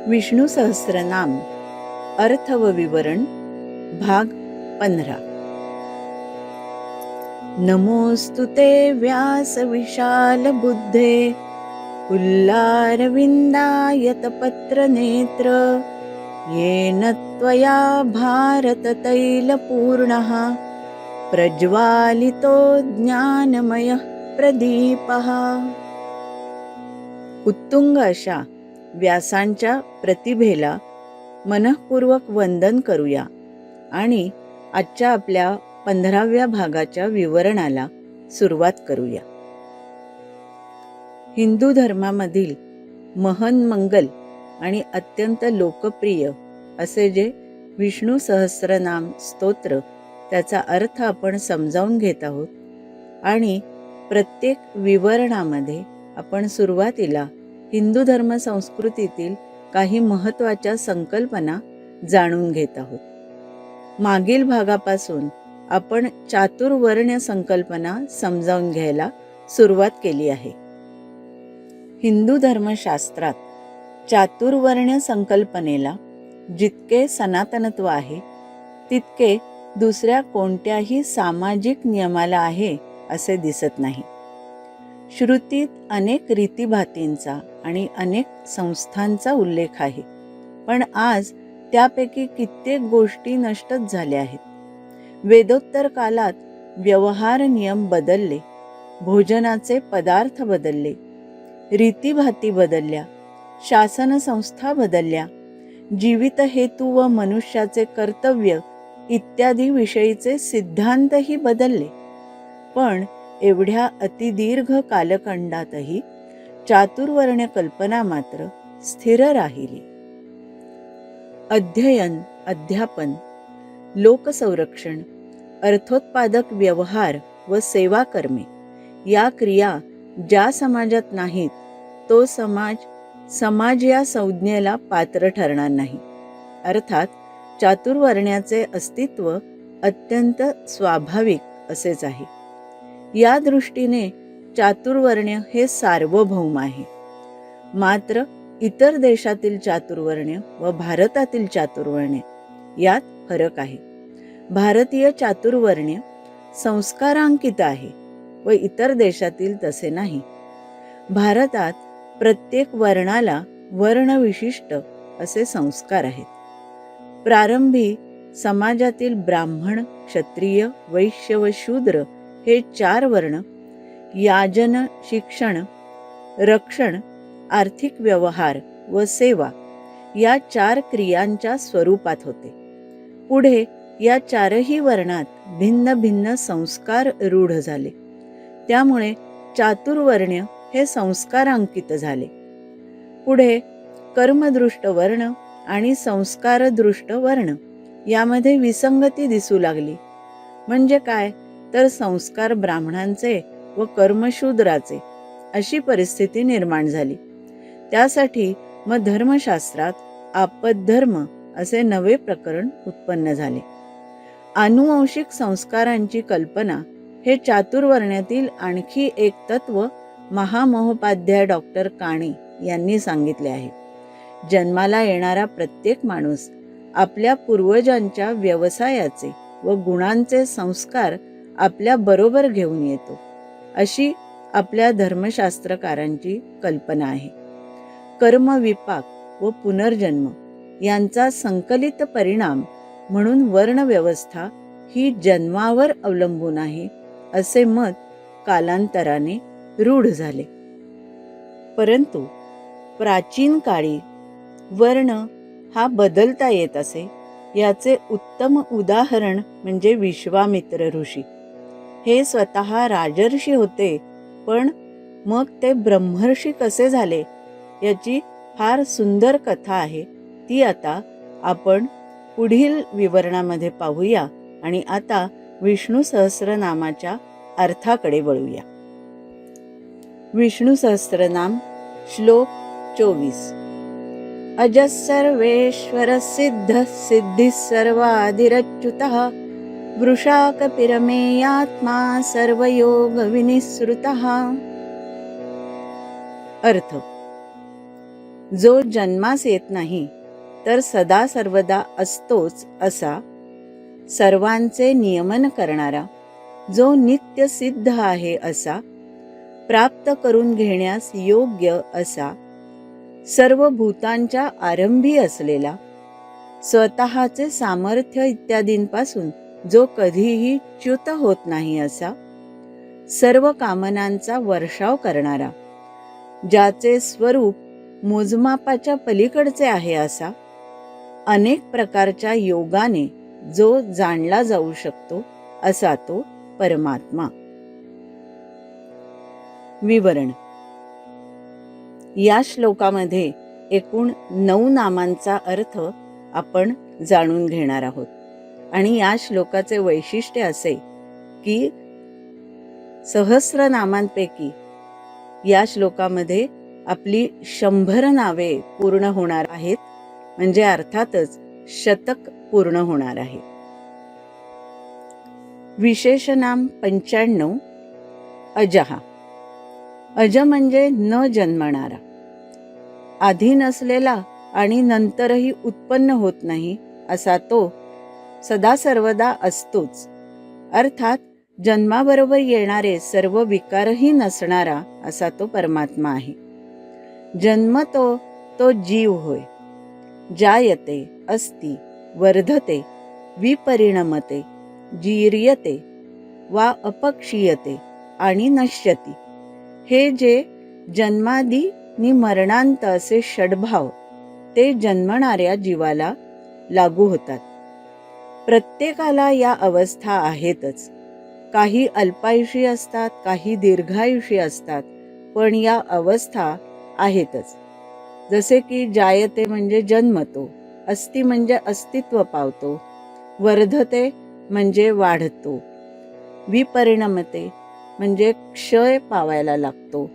विष्णू सहस्रनाम अर्थ व विवरण भाग 15। नमोस्तु ते व्यास विशाल बुद्धे पुल्लारविन्दायत पत्र नेत्र येन त्वया भारत तैलपूर्णः प्रज्वालितो ज्ञानमयः प्रदीपः। उत्तुंग अशा व्यासांच्या प्रतिभेला मनःपूर्वक वंदन करूया आणि आजच्या आपल्या 15व्या भागाच्या विवरणाला सुरुवात करूया। हिंदू धर्मामधील महन मंगल आणि अत्यंत लोकप्रिय असे जे विष्णू सहस्रनाम स्तोत्र, त्याचा अर्थ आपण समजावून घेत आहोत आणि प्रत्येक विवरणामध्ये आपण सुरुवातीला हिंदू धर्म संस्कृतीतील काही महत्त्वाच्या संकल्पना जाणून घेत आहोत। मागील भागापासून आपण चातुर्वर्ण्य संकल्पना समजावून घ्यायला सुरुवात केली आहे। हिंदू धर्मशास्त्रात चातुर्वर्ण्य संकल्पनेला जितके सनातनत्व आहे तितके दुसऱ्या कोणत्याही सामाजिक नियमाला आहे असे दिसत नाही। श्रुतीत अनेक रीतिभातींचा आणि अनेक संस्थांचा उल्लेख आहे, पण आज त्यापैकी कित्येक गोष्टी नष्टच झाल्या आहेत। वेदोत्तर कालात व्यवहार नियम बदलले, भोजनाचे पदार्थ बदलले, रीतिभाती बदलल्या, शासन संस्था बदलल्या, जीवित हेतू व मनुष्याचे कर्तव्य इत्यादी विषयीचे सिद्धांतही बदलले, पण एवढ्या अतिदीर्घ कालखंडातही चातुर्वर्ण्य कल्पना मात्र स्थिर राहिली। अध्ययन, अध्यापन, लोकसंरक्षण, अर्थोत्पादक व्यवहार व सेवा कर्मे या क्रिया ज्या समाजात नाहीत तो समाज या संज्ञेला पात्र ठरणार नाही। अर्थात चातुर्वर्ण्याचे अस्तित्व अत्यंत स्वाभाविक असेच आहे। या दृष्टीने चातुर्वर्ण्य हे सार्वभौम आहे। मात्र इतर देशातील चातुर्वर्ण्य व भारतातील चातुर्वर्ण्य यात फरक आहे। भारतीय चातुर्वर्ण्य संस्कारांकित आहे व इतर देशातील तसे नाही। भारतात प्रत्येक वर्णाला वर्णविशिष्ट असे संस्कार आहेत। प्रारंभी समाजातील ब्राह्मण, क्षत्रिय, वैश्य व शूद्र हे 4 वर्ण याजन, शिक्षण, रक्षण, आर्थिक व्यवहार व सेवा या 4 क्रियांच्या स्वरूपात होते। पुढे या 4ही वर्णात भिन्न भिन्न संस्कार रूढ झाले, त्यामुळे चातुर्वर्ण्य हे संस्कारांकित झाले। पुढे कर्मदृष्ट वर्ण आणि संस्कारदृष्ट वर्ण यामध्ये विसंगती दिसू लागली। म्हणजे काय तर संस्कार ब्राह्मणांचे व कर्मशूद्राचे अशी परिस्थिती निर्माण झाली। त्यासाठी मग धर्मशास्त्रात आपद्धर्म असे नवे प्रकरण उत्पन्न झाले। आनुवंशिक संस्कारांची कल्पना हे चातुर्वर्ण्यातील आणखी एक तत्व महामहोपाध्याय डॉक्टर काणे यांनी सांगितले आहे। जन्माला येणारा प्रत्येक माणूस आपल्या पूर्वजांच्या व्यवसायाचे व गुणांचे संस्कार आपल्या बरोबर घेऊन येतो, अशी आपल्या धर्मशास्त्रकारांची कल्पना आहे। कर्मविपाक व पुनर्जन्म यांचा संकलित परिणाम म्हणून वर्णव्यवस्था ही जन्मावर अवलंबून आहे असे मत कालांतराने रूढ झाले। परंतु प्राचीन काळी वर्ण हा बदलता येत असे याचे उत्तम उदाहरण म्हणजे विश्वामित्र ऋषी। हे स्वतः राजर्षी होते, पण मग ते ब्रह्मर्षी कसे झाले याची फार सुंदर कथा आहे। ती आता आपण पुढील विवरणामध्ये पाहूया आणि आता विष्णू सहस्रनामाच्या अर्थाकडे वळूया। विष्णू सहस्रनाम श्लोक 24। अजः सर्वेश्वर सिद्ध सिद्धि सर्वाधिरच्युतः वृषाकपिरमेयात्मा सर्वयोग विनिसृतः। अर्थ जो जन्मास येत नाही तर सदा सर्वदा असतोच असा, सर्वांचे नियमन करणारा, जो नित्य सिद्ध आहे असा, प्राप्त करून घेण्यास योग्य असा, सर्व भूतांच्या आरंभी असलेला, स्वतःचे सामर्थ्य इत्यादींपासून जो कधीही च्युत होत नाही असा, सर्व कामनांचा वर्षाव करणारा, ज्याचे स्वरूप मोजमापाच्या पलीकडचे आहे असा, अनेक प्रकारच्या योगाने जो जाणला जाऊ शकतो असा तो परमात्मा. विवरण. या श्लोकामध्ये एकूण 9 नामांचा अर्थ आपण जाणून घेणार आहोत. आणि या श्लोकाचे वैशिष्ट्य असे की सहस्र नामांपैकी या श्लोकामध्ये आपली 100 नावे पूर्ण होणार आहेत, म्हणजे अर्थातच शतक पूर्ण होणार आहे. विशेषनाम 95. अजहा. अज म्हणजे न जन्मणारा, आधी नसलेला आणि नंतरही उत्पन्न होत नाही असा तो सदा सर्वदा असतोच. अर्थात जन्माबरोबर येणारे सर्व विकारही नसणारा असा तो परमात्मा आहे. जन्मतो तो जीव होय. जायते, अस्ति, वर्धते, विपरिणमते, जीर्यते वा अपक्षीयते आणि नश्यती, हे जे जन्मादी नि मरणांत असे षड्भाव ते जन्मणाऱ्या जीवाला लागू होतात. प्रत्येकाला या अवस्था आहेतच. काही अल्पायुषी असतात, काही दीर्घायुषी असतात, पण या अवस्था आहेतच. जसे की जायते म्हणजे जन्मतो, अस्ति म्हणजे अस्तित्व पावतो, वर्धते म्हणजे वाढतो, विपरिणमते म्हणजे क्षय पावायला लागतो,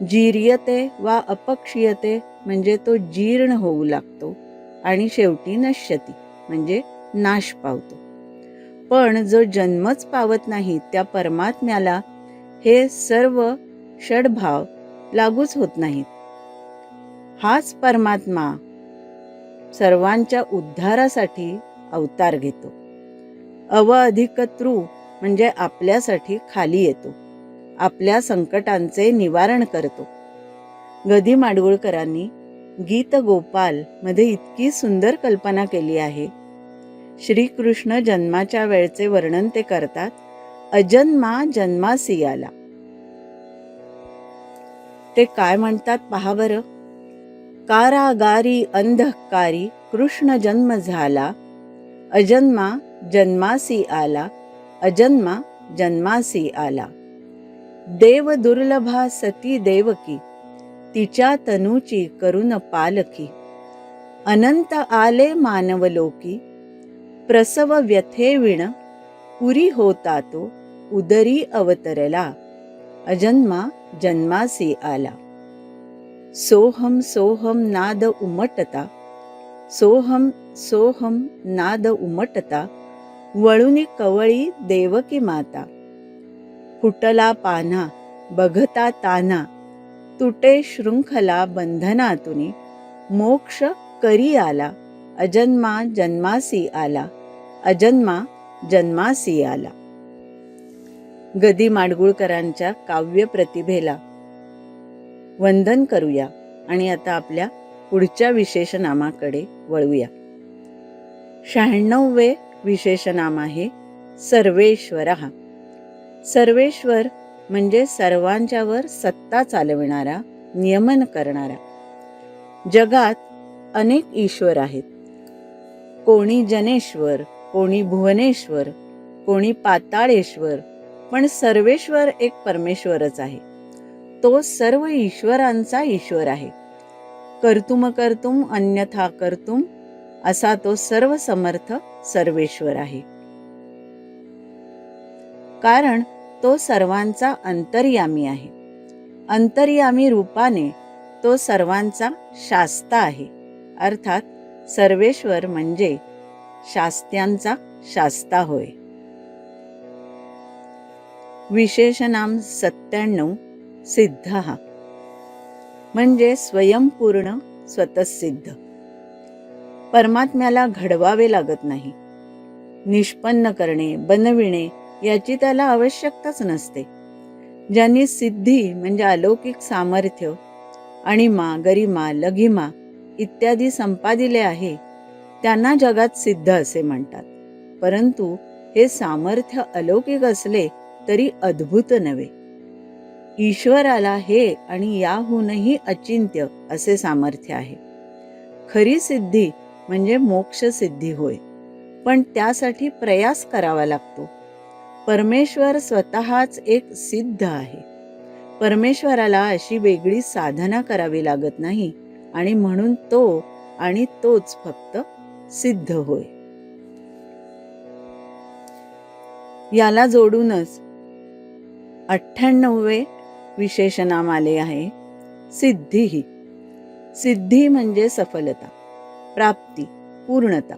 जीर्यते वा अपक्षीयते म्हणजे तो जीर्ण होऊ लागतो, आणि शेवटी नश्यती म्हणजे नाश पावतो. पण जो जन्मच पावत नाही त्या परमात्म्याला हे सर्व षड्भाव लागूच होत नाहीत. हाच परमात्मा सर्वांच्या उद्धारासाठी अवतार घेतो. अव अधिक तृ म्हणजे आपल्यासाठी खाली येतो, आपल्या संकटांचे निवारण करतो. गदी माडगुळकरांनी गीत गोपाल मध्ये इतकी सुंदर कल्पना केली आहे. श्रीकृष्ण जन्माच्या वेळचे वर्णन ते करतात. अजन्मा जन्मासी आला. ते काय म्हणतात पहा बरं. कारागारी अंधकारी कृष्ण जन्म झाला, अजन्मा जन्मासी आला, अजन्मा जन्मासी आला. देव दुर्लभा सती देवकी, तिच्या तनूची करून पालकी. अनंत आले मानवलोकी, प्रसव व्यथे विण पुरी होता तो उदरी अवतरला, अजन्मा जन्मासी आला. सोहम सोहम नाद उमटता, सोहम सोहम नाद उमटता, वळुनी कवळी देवकी माता. फुटला पान्हा बघता तान्हा, तुटे शृंखला बंधनातुनी, मोक्ष करी आला, अजन्मा जन्मासी आला, अजन्मा जन्मासी आला. गदी माडगुळकरांच्या काव्य प्रतिभेला वंदन करूया आणि आता आपल्या पुढच्या विशेषनामाकडे वळूया. 96वे विशेषनाम आहे सर्वेश्वरः. सर्वेश्वर म्हणजे सर्वांच्यावर सत्ता चालविणारा, नियमन करणारा. जगात अनेक ईश्वर आहेत. कोणी जनेश्वर, कोणी भुवनेश्वर, कोणी पाताळेश्वर, पण सर्वेश्वर एक परमेश्वरच आहे. तो सर्व ईश्वरांचा ईश्वर आहे. कर्तुम कर्तुम अन्यथा कर्तुम असा तो सर्व समर्थ सर्वेश्वर आहे. कारण तो सर्वांचा अंतर्यामी आहे. अंतर्यामी रूपाने तो सर्वांचा शास्ता आहे. अर्थात सर्वेश्वर म्हणजे शास्त्यांचा शास्ता होय. विशेषनाम 97 सिद्धः म्हणजे स्वयंपूर्ण स्वतःसिद्ध. परमात्म्याला घडवावे लागत नाही. निष्पन्न करणे, बनविणे याची त्याला आवश्यकताच नसते. ज्यांनी सिद्धी म्हणजे अलौकिक सामर्थ्य, अणिमा, गरिमा, लघिमा इत्यादी संपादिले आहे, त्यांना जगात सिद्ध असे म्हणतात. परंतु हे सामर्थ्य अलौकिक असले तरी अद्भुत नव्हे. ईश्वराला हे आणि याहूनही अचिंत्य असे सामर्थ्य आहे. खरी सिद्धी म्हणजे मोक्ष सिद्धी होय, पण त्यासाठी प्रयास करावा लागतो. परमेश्वर स्वतःच एक सिद्ध आहे. परमेश्वराला अशी वेगळी साधना करावी लागत नाही आणि म्हणून तो आणि तोच फक्त सिद्ध होय. याला जोडूनच 98वे विशेषनाम आले आहे, सिद्धी. सिद्धी म्हणजे सफलता, प्राप्ती, पूर्णता.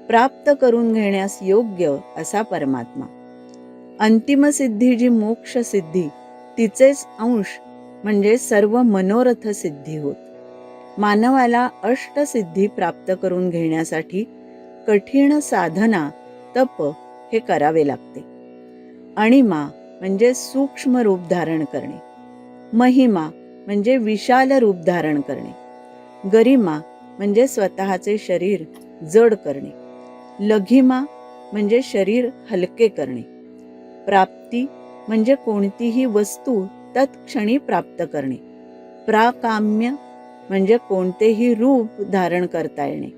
प्राप्त करून घेण्यास योग्य असा परमात्मा. अंतिम सिद्धी जी मोक्ष सिद्धी, तिचेच अंश म्हणजे सर्व मनोरथ सिद्धी होत. मानवाला अष्टसिद्धी प्राप्त करून घेण्यासाठी कठीण साधना, तप हे करावे लागते. अणिमा म्हणजे सूक्ष्म रूप धारण करणे, महिमा म्हणजे विशाल रूप धारण करणे, गरिमा म्हणजे स्वतःचे शरीर जड करणे, लघिमा म्हणजे शरीर हलके करणे, प्राप्ती म्हणजे कोणतीही वस्तू तत्क्षणी प्राप्त करणे, प्राकाम्य म्हणजे कोणतेही रूप धारण करता येणे,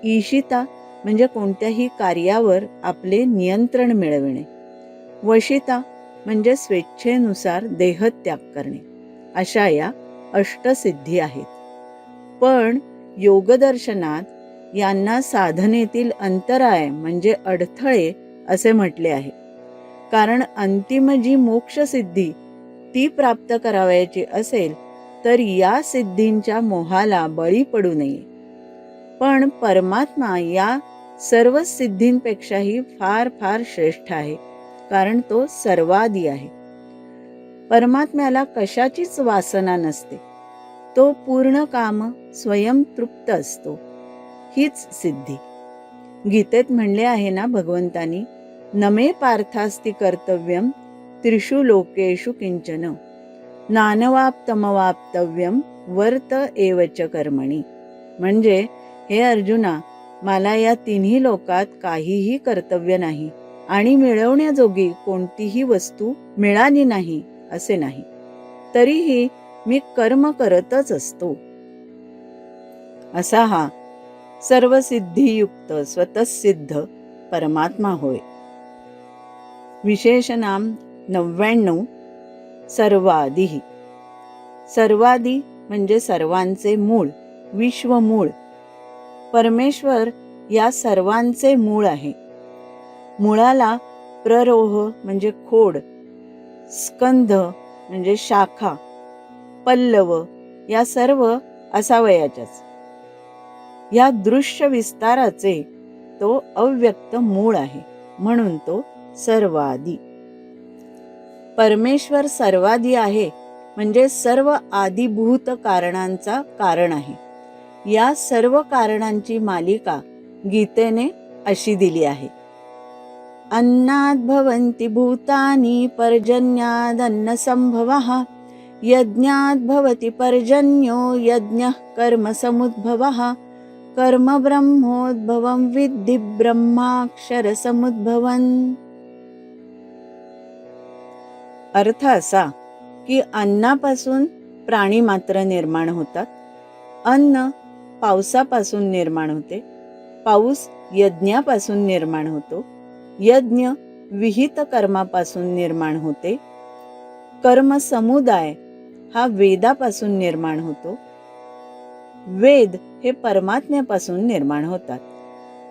ईशिता म्हणजे कोणत्याही कार्यावर आपले नियंत्रण मिळविणे, वशिता म्हणजे स्वेच्छेनुसार देहत्याग करणे. अशा या अष्टसिद्धी आहेत. पण योगदर्शनात यांना साधनेतील अंतराय म्हणजे अडथळे असे म्हटले आहे. कारण अंतिम जी मोक्षसिद्धी ती प्राप्त करावयाची असेल तर या सिद्धींच्या मोहाला बळी पडू नये. पण परमात्मा या सर्व सिद्धींपेक्षाही फार फार श्रेष्ठ आहे, कारण तो सर्वादी आहे. परमात्म्याला कशाचीच वासना नसते. तो पूर्ण काम स्वयं तृप्त असतो. हीच सिद्धी. गीतेत म्हणले आहे ना भगवंतानी, नमे पार्थास्ति कर्तव्यम त्रिषु लोकेषु किंचन नानवाप्तमवाप्तव्यम वर्त एवच कर्मणी. म्हणजे हे अर्जुना, मला या तिन्ही लोकात काहीही कर्तव्य नाही आणि मिळवण्याजोगी कोणतीही वस्तू मिळाली नाही असे नाही, तरीही मी कर्म करतच असतो. असा हा सर्व सिद्धियुक्त स्वतःसिद्ध परमात्मा होय. विशेषनाम 99 सर्वादी. सर्वादी म्हणजे सर्वांचे मूळ, विश्वमूळ. परमेश्वर या सर्वांचे मूळ आहे. मुळाला प्ररोह म्हणजे खोड, स्कंध म्हणजे शाखा, पल्लव या सर्व असावयाच्याच. या दृश्य विस्ताराचे तो अव्यक्त मूळ आहे, म्हणून तो सर्वादी. परमेश्वर सर्वादी आहे म्हणजे सर्व आदिभूत कारणांचा कारण आहे. या सर्व कारणांची मालिका गीतेने अशी दिली आहे. अन्नाद भवन्ति भूतानि पर्जन्यादन्न संभवः यज्ञाद भवति पर्जन्यो यज्ञः कर्म समुद्भवः कर्म ब्रह्मोद्भवं विद्धि ब्रह्माक्षर समुद्भवन्. अर्थ असा की अन्नापासून प्राणी मात्र निर्माण होतात, अन्न पावसापासून निर्माण होते, पाऊस यज्ञापासून निर्माण होतो, यज्ञ विहित कर्मापासून निर्माण होते, कर्म समुदाय हा वेदापासून निर्माण होतो, वेद हे परमात्म्यापासून निर्माण होतात.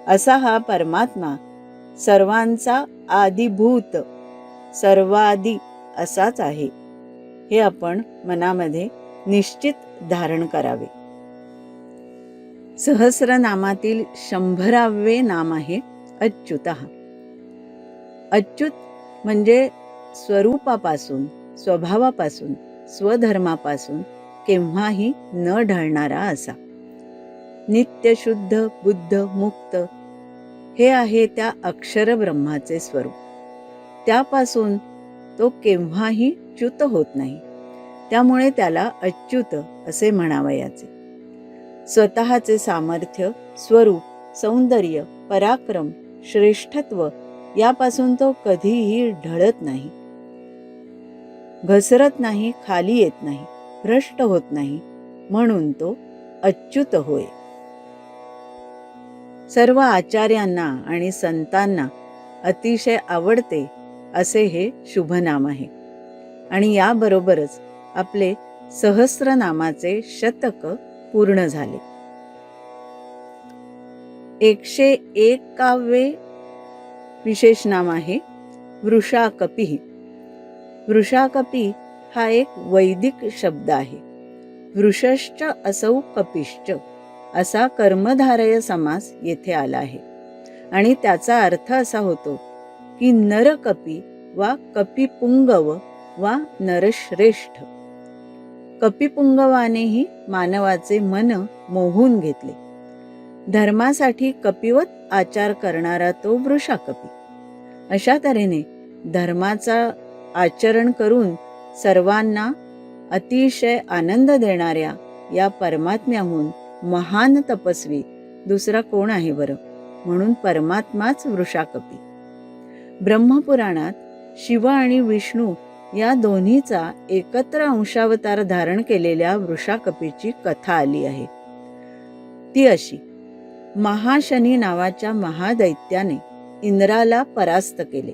असा हा परमात्मा सर्वांचा आदिभूत, सर्वादी असाच आहे. हे आपण मनामध्ये निश्चित धारण करावे. सहस्रनामातील 100वे नाम आहे अच्युतः. अच्युत म्हणजे स्वरूपापासून, स्वभावापासून, स्वधर्मापासून केव्हाही न ढळणारा असा. नित्य शुद्ध बुद्ध मुक्त हे आहे त्या अक्षर ब्रह्माचे स्वरूप. त्यापासून तो केव्हाही च्युत होत नाही. त्यामुळे त्याला अच्युत असे म्हणावयाचे. स्वतःचे सामर्थ्य, स्वरूप, सौंदर्य, पराक्रम, श्रेष्ठत्व यापासून तो कधीही ढळत नाही, घसरत नाही, खाली येत नाही, भ्रष्ट होत नाही, म्हणून तो अच्युत होय. सर्व आचार्यांना आणि संतांना अतिशय आवडते असे हे शुभनाम आहे. आणि याबरोबरच आपले सहस्रनामाचे शतक पूर्ण झाले. 101 विशेषनाम आहे वृषाकपी. वृषाकपी हा एक वैदिक शब्द आहे. वृषश्च असौ कपिश्च असा कर्मधारय समास येथे आला आहे. आणि त्याचा अर्थ असा होतो की नरकपी वा कपिपुंगव वा नरश्रेष्ठ. कपिपुंगवानेही मानवाचे मन मोहून घेतले. धर्मासाठी कपिवत आचार करणारा तो वृषाकपी. अशा तऱ्हेने धर्माचा आचरण करून सर्वांना अतिशय आनंद देणाऱ्या या परमात्म्याहून महान तपस्वी दुसरा कोण आहे बरं? म्हणून परमात्माच वृषाकपी. ब्रह्मपुराणात शिव आणि विष्णू या दोन्हीचा एकत्र अंशावतार धारण केलेल्या वृषाकपीची कथा आली आहे. ती अशी: महाशनी नावाच्या महादैत्याने इंद्राला परास्त केले.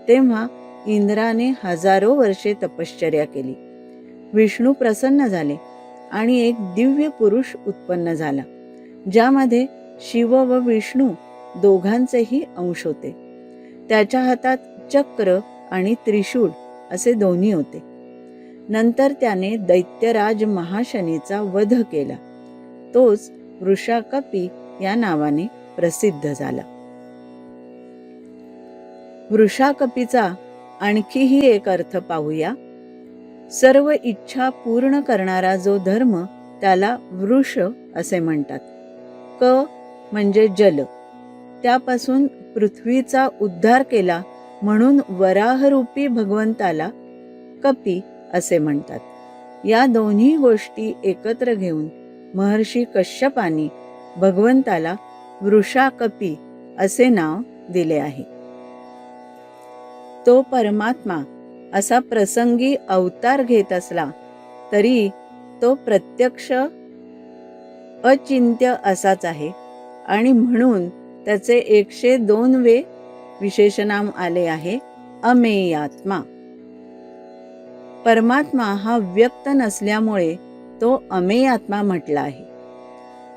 तेव्हा इंद्राने हजारो वर्षे तपश्चर्या केली. विष्णू प्रसन्न झाले आणि एक दिव्य पुरुष उत्पन्न झाला, ज्यामध्ये शिव व विष्णू दोघांचेही अंश होते. त्याच्या हातात चक्र आणि त्रिशूळ असे दोन्ही होते. नंतर त्याने दैत्यराज महाशनीचा वध केला. तोच वृषाकपी या नावाने प्रसिद्ध झाला. वृषाकपीचा आणखीही एक अर्थ पाहूया. सर्व इच्छा पूर्ण करणारा जो धर्म त्याला वृष असे म्हणतात. क म्हणजे जल. त्यापासून पृथ्वीचा उद्धार केला म्हणून वराहरूपी भगवंताला कपी असे म्हणतात. या दोन्ही गोष्टी एकत्र घेऊन महर्षी कश्यपांनी भगवंताला वृषाकपी असे नाव दिले आहे. तो परमात्मा असा प्रसंगी अवतार घेत असला तरी तो प्रत्यक्ष अचिंत्य असाच आहे. आणि म्हणून त्याचे 102 विशेषनाम आले आहे अमेयात्मा. परमात्मा हा व्यक्त नसल्यामुळे तो अमेयात्मा म्हटला आहे.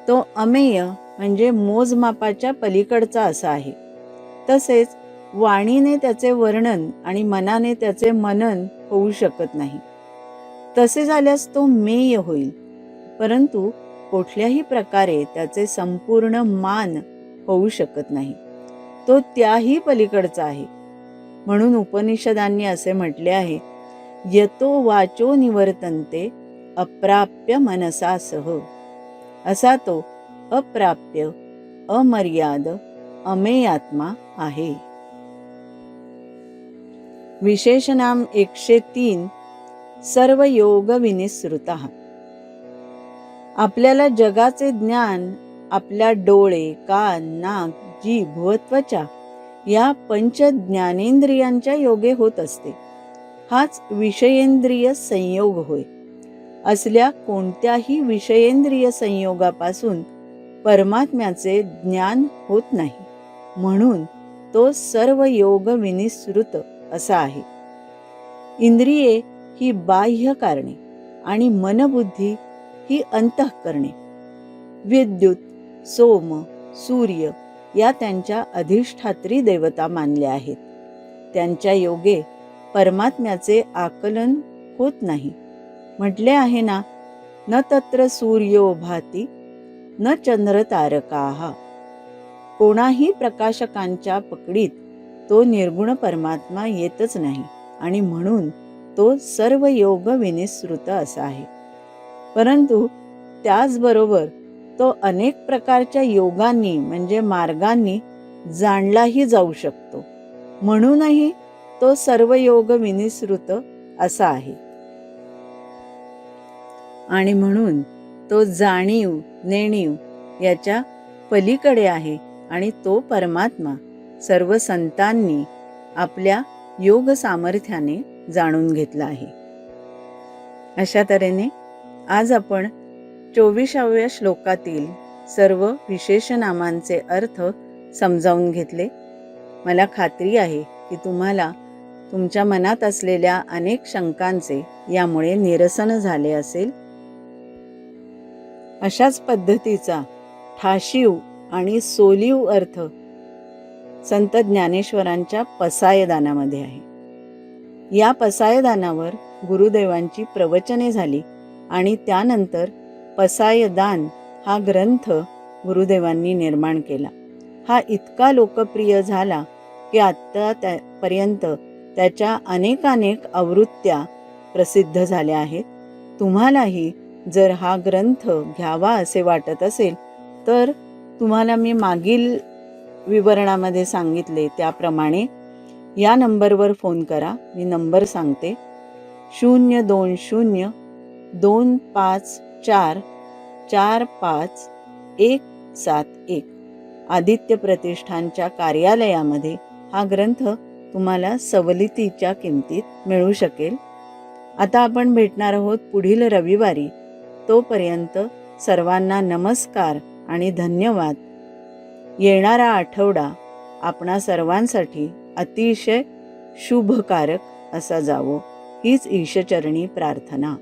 तो अमेय म्हणजे मोजमापाच्या पलीकडचा असा आहे. तसेच वाणीने त्याचे वर्णन आणि मनाने त्याचे मनन होऊ शकत नाही. तसे झाल्यास तो मेय होईल, परंतु कुठल्याही प्रकारे त्याचे संपूर्ण मान होऊ शकत नाही. तो त्याही पलीकडचा आहे. म्हणून उपनिषदांनी असे म्हटले आहे, यतो वाचो निवर्तन्ते अप्राप्य मनसा सह. असा तो अप्राप्य, अमर्याद, अमेयात्मा आहे. विशेषनाम 103 सर्व योग विनिसृतः. आपल्याला जगाचे ज्ञान आपल्या डोळे, कान, नाक, जीभ व त्वचा या पंच ज्ञानेंद्रियांच्या योगे होत असते. हाच विषयेंद्रिय संयोग होय. असल्या कोणत्याही विषयेंद्रिय संयोगापासून परमात्म्याचे ज्ञान होत नाही. म्हणून तो सर्व योग विनिसृत असा आहे. इंद्रिये ही बाह्य कारणे आणि मनबुद्धी ही अंतःकरणे. विद्युत, सोम, सूर्य या त्यांच्या अधिष्ठात्री देवता मानल्या आहेत. त्यांच्या योगे परमात्म्याचे आकलन होत नाही. म्हटले आहे ना, न तत्र सूर्यो भाती न चंद्र तारकाः. कोणाही प्रकाशकांच्या पकडीत तो निर्गुण परमात्मा येतच नाही आणि म्हणून तो सर्व योग विनिसृत असा आहे. परंतु त्याचबरोबर तो अनेक प्रकारच्या योगांनी म्हणजे मार्गांनी जाणलाही जाऊ शकतो. म्हणूनही तो सर्व योग विनिसृत असा आहे. आणि म्हणून तो जाणीव नेणीव याच्या पलीकडे आहे आणि तो परमात्मा सर्व संतांनी आपल्या योग सामर्थ्याने जाणून घेतला आहे. अशा तऱ्हेने आज आपण 24व्या श्लोकातील सर्व विशेष नामांचे अर्थ समजावून घेतले. मला खात्री आहे की तुम्हाला तुमच्या मनात असलेल्या अनेक शंकांचे यामुळे निरसन झाले असेल. अशाच पद्धतीचा ठाशीव आणि सोलीव अर्थ संत ज्ञानेश्वरांच्या पसायदानामध्ये आहे. या पसायदानावर गुरुदेवांची प्रवचने झाली आणि त्यानंतर पसायदान हा ग्रंथ गुरुदेवांनी निर्माण केला. हा इतका लोकप्रिय झाला की आत्ता पर्यंत त्याच्या अनेकानेक आवृत्त्या प्रसिद्ध झाल्या आहेत. तुम्हालाही जर हा ग्रंथ घ्यावा असे वाटत असेल तर तुम्हाला मी मागील विवरणामध्ये सांगितले त्याप्रमाणे या नंबरवर फोन करा. मी नंबर सांगते 02025445171. आदित्य प्रतिष्ठानच्या कार्यालयामध्ये हा ग्रंथ तुम्हाला सवलतीच्या किमतीत मिळू शकेल. आता आपण भेटणार आहोत पुढील रविवारी. तोपर्यंत सर्वांना नमस्कार आणि धन्यवाद. येणारा आठवडा आपणा सर्वांसाठी अतिशय शुभकारक असा जावो हीच ईशचरणी प्रार्थना.